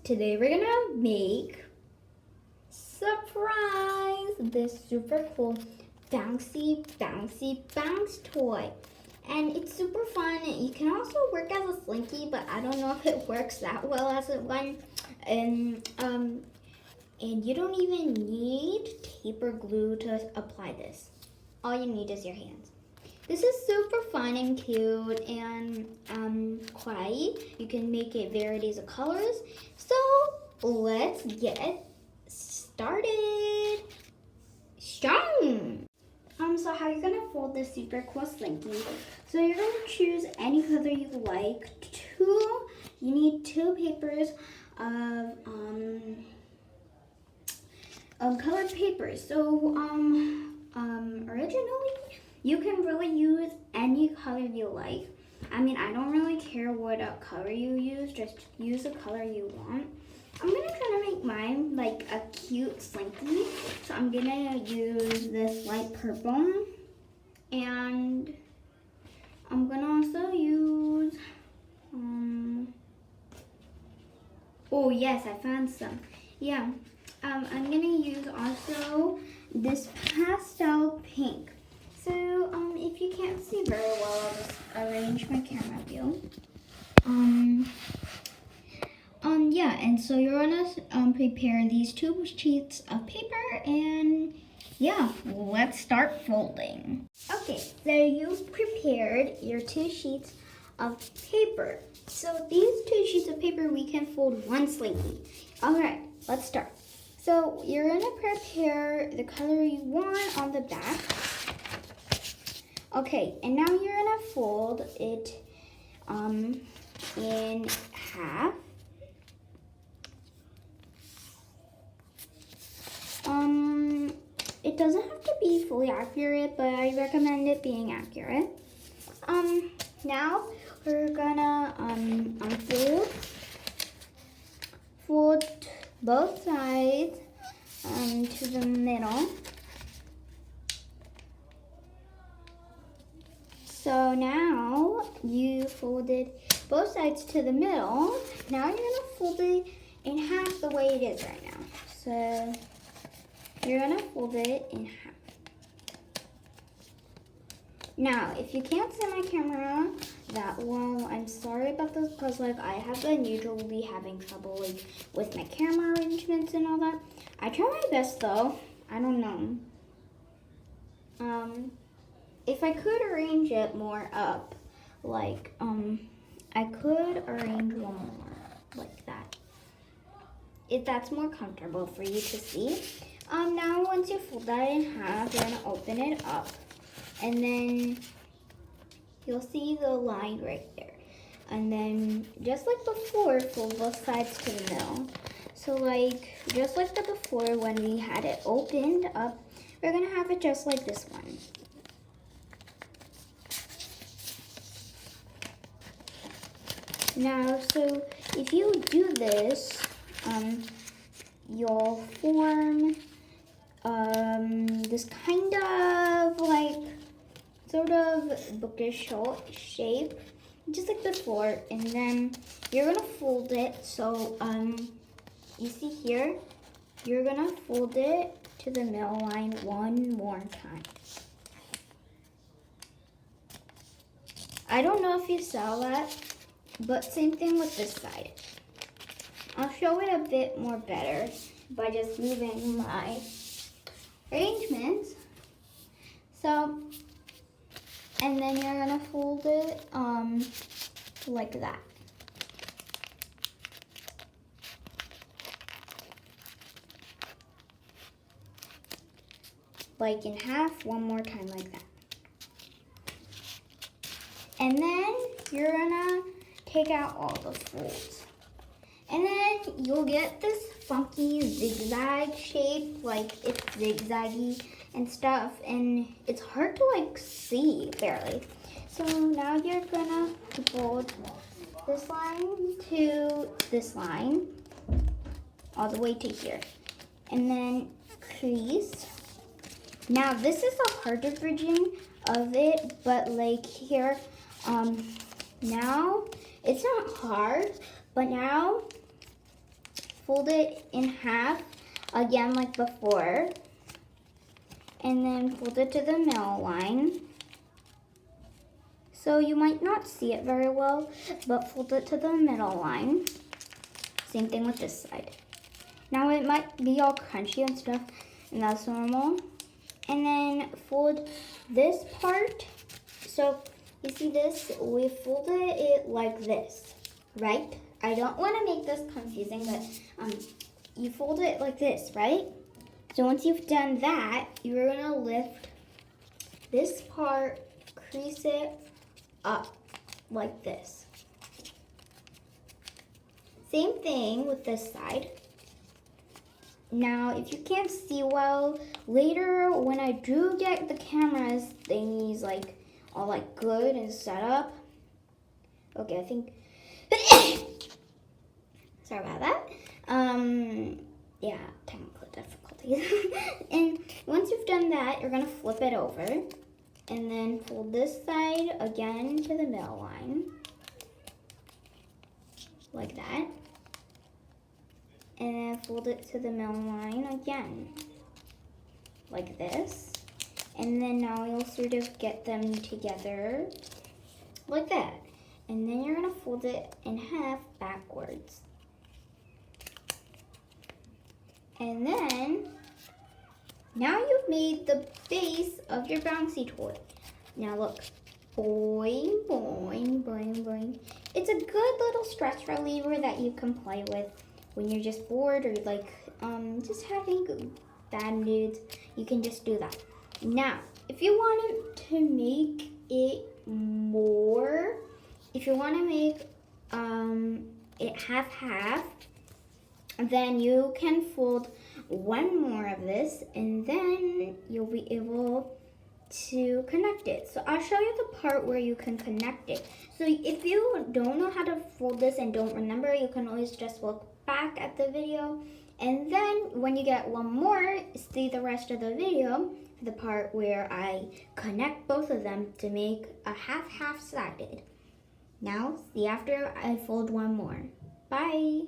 Today we're gonna make surprise this super cool bouncy bounce toy, and it's super fun. You can also work as a slinky, but I don't know if it works that well as a one. And you don't even need tape or glue to apply this. All you need is your hands. This is super fun and cute and kawaii. You can make it varieties of colors. So let's get started. Strong. So how you're gonna fold this super cool slinky. So you're gonna choose any color you like. You need two papers of colored papers. So originally you can really use any color you like. I mean, I don't really care what color you use, just use the color you want. I'm gonna try to make mine like a cute slinky. So I'm gonna use this light purple, and I'm gonna also use, oh yes, I found some. Yeah, I'm gonna use also this pastel pink. So if you can't see very well, I'll just arrange my camera view. Yeah, and so you're gonna prepare these two sheets of paper, and yeah, let's start folding. Okay, so you've prepared your two sheets of paper. So these two sheets of paper, we can fold one slinky. All right, let's start. So you're gonna prepare the color you want on the back. Okay, and now you're gonna fold it in half. It doesn't have to be fully accurate, but I recommend it being accurate. Now we're gonna fold both sides to the middle. So now you folded both sides to the middle. Now you're gonna fold it in half the way it is right now. So you're gonna fold it in half. Now, if you can't see my camera that well, I'm sorry about this, because like I have been usually having trouble like with my camera arrangements and all that. I try my best though. I don't know. If I could arrange it more up, like I could arrange one more like that, if that's more comfortable for you to see. Now once you fold that in half, you're gonna open it up, and then you'll see the line right there. And then just like before, fold both sides to the middle. So like just like the before when we had it opened up, we're gonna have it just like this one. Now, so if you do this, you'll form this kind of like sort of bookish shape, just like before, and then you're gonna fold it. So you see here, you're gonna fold it to the middle line one more time. I don't know if you saw that, but same thing with this side. I'll show it a bit more better by just moving my arrangements. So, and then you're gonna fold it like that. Like in half, one more time like that. And then you're gonna take out all the folds. And then you'll get this funky zigzag shape, like it's zigzaggy and stuff, and it's hard to like see barely. So now you're gonna fold this line to this line, all the way to here. And then crease. Now this is a harder version of it, but like here, now it's not hard, but now fold it in half, again like before, and then fold it to the middle line. So you might not see it very well, but fold it to the middle line. Same thing with this side. Now it might be all crunchy and stuff, and that's normal. And then fold this part. So you see this, we folded it like this, right? I don't want to make this confusing, but you fold it like this, right? So once you've done that, you're gonna lift this part, crease it up like this. Same thing with this side. Now, if you can't see well, later when I do get the camera's thingies like all like good and set up. Okay, I think, sorry about that. Yeah, technical difficulties. And once you've done that, you're gonna flip it over and then fold this side again to the middle line, like that. And then fold it to the middle line again, like this. And then now you'll sort of get them together like that. And then you're gonna fold it in half backwards. And then, now you've made the base of your bouncy toy. Now look, boing, boing, boing, boing. It's a good little stress reliever that you can play with when you're just bored or like just having bad moods. You can just do that. Now, if you want to make it more, if you want to make it half-half, then you can fold one more of this and then you'll be able to connect it. So I'll show you the part where you can connect it. So if you don't know how to fold this and don't remember, you can always just look back at the video, and then when you get one more, see the rest of the video, the part where I connect both of them to make a half-half sided. Now see after I fold one more. Bye.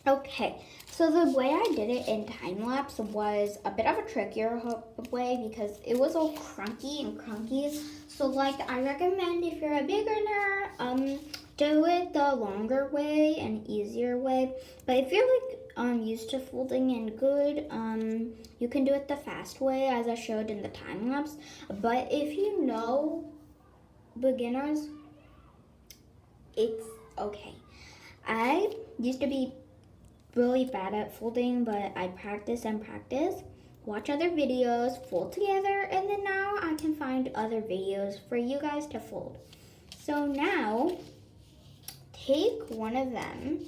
Okay, so the way I did it in time-lapse was a bit of a trickier way because it was all crunky and crunky. So like I recommend if you're a beginner, do it the longer way and easier way. But if you're like used to folding and good, you can do it the fast way as I showed in the time-lapse. But if you know beginners, it's okay. I used to be really bad at folding, but I practice and practice, watch other videos, fold together, and then now I can find other videos for you guys to fold. So now, take one of them,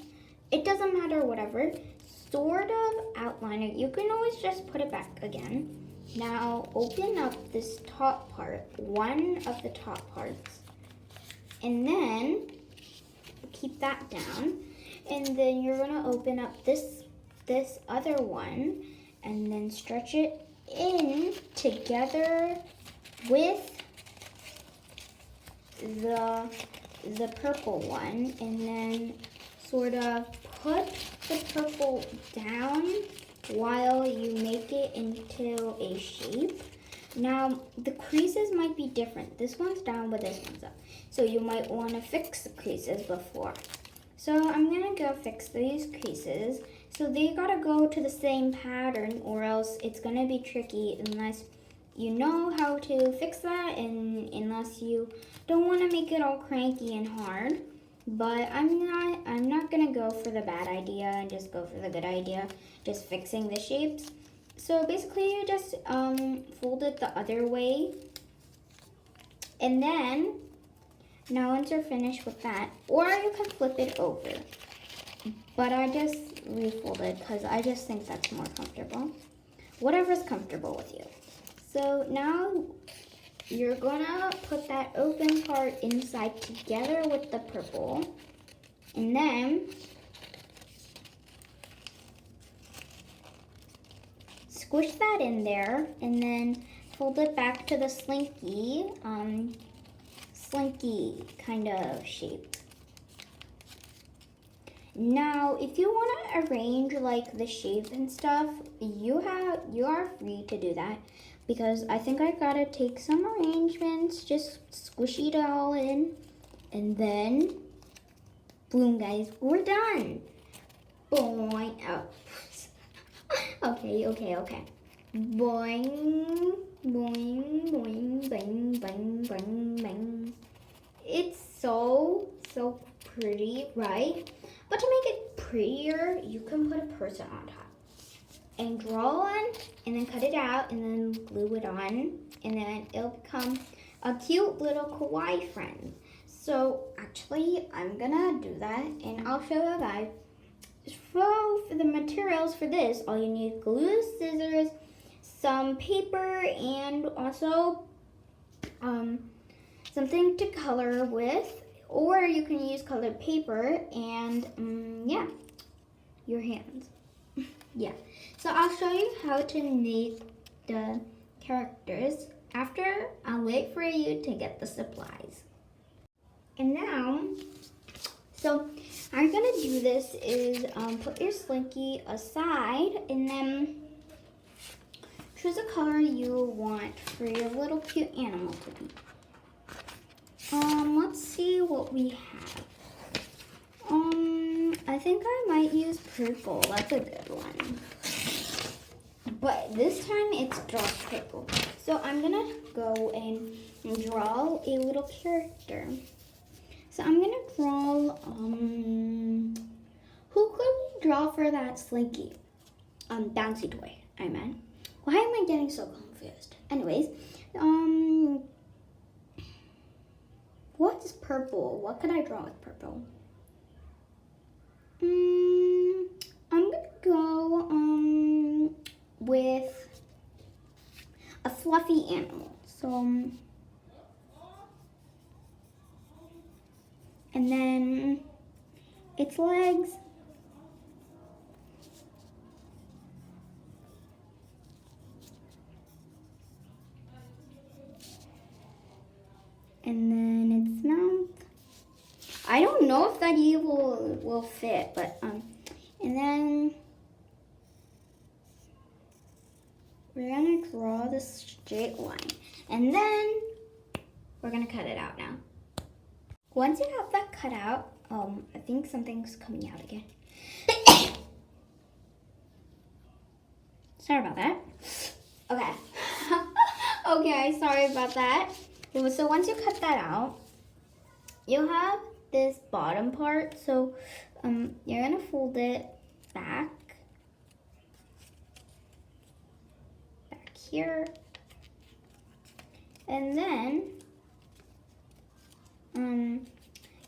it doesn't matter whatever, sort of outline it. You can always just put it back again. Now open up this top part, one of the top parts, and then keep that down. And then you're gonna open up this other one and then stretch it in together with the purple one, and then sort of put the purple down while you make it into a shape. Now the creases might be different. This one's down, but this one's up. So you might want to fix the creases before. So I'm gonna go fix these creases. So they gotta go to the same pattern or else it's gonna be tricky unless you know how to fix that and unless you don't wanna make it all cranky and hard. But I'm not gonna go for the bad idea and just go for the good idea, just fixing the shapes. So basically you just fold it the other way, and then now once you're finished with that, or you can flip it over, but I just refolded because I just think that's more comfortable. Whatever's comfortable with you. So now you're gonna put that open part inside together with the purple, and then squish that in there, and then fold it back to the slinky slinky kind of shape. Now, if you want to arrange like the shape and stuff, you are free to do that, because I think I gotta take some arrangements, just squish it all in, and then boom, guys, we're done. Boing. Oh. Okay. Boing, boing, boing, bang, bang, bang, bang. It's so pretty, right? But to make it prettier, you can put a person on top and draw one and then cut it out and then glue it on, and then it'll become a cute little kawaii friend. So actually, I'm gonna do that and I'll show you guys. So for the materials for this, all you need is glue, scissors, some paper, and also something to color with, or you can use colored paper and yeah, your hands. Yeah, so I'll show you how to make the characters after. I'll wait for you to get the supplies. And now, so how you're gonna do this is put your slinky aside and then choose a color you want for your little cute animal to be. Let's see what we have. I think I might use purple. That's a good one. But this time it's dark purple. So I'm gonna go and draw a little character. So I'm gonna draw, who could we draw for that slinky? Bouncy toy, I meant. Why am I getting so confused? Anyways, what is purple? What could I draw with purple? I'm gonna go, with a fluffy animal. So, and then its legs. And then its mouth. I don't know if that will fit, but and then we're gonna draw the straight line, and then we're gonna cut it out now. Once you have that cut out, I think something's coming out again. Sorry about that. Okay. Okay, sorry about that. So once you cut that out, you'll have this bottom part. So you're gonna fold it back here, and then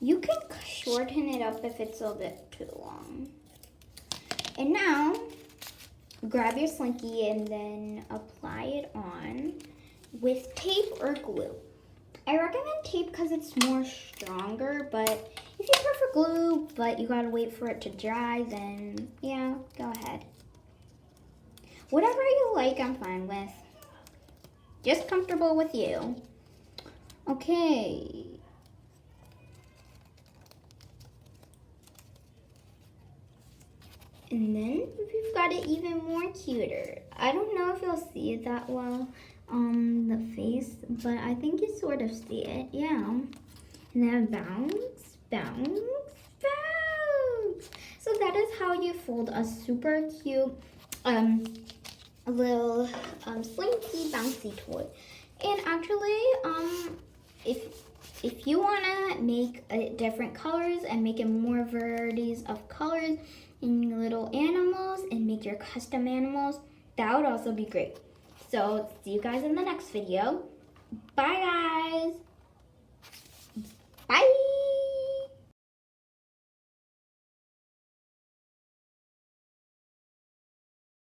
you can shorten it up if it's a bit too long. And now grab your slinky and then apply it on with tape or glue. I recommend tape because it's more stronger, but if you prefer glue but you gotta wait for it to dry, then yeah, go ahead. Whatever you like, I'm fine with. Just comfortable with you. Okay. And then we've got it even more cuter. I don't know if you'll see it that well on the face, but I think you sort of see it, yeah. And then bounce, bounce, bounce. So that is how you fold a super cute little slinky bouncy toy. And actually, if you wanna make different colors and make it more varieties of colors in little animals and make your custom animals, that would also be great. So see you guys in the next video. Bye guys. Bye.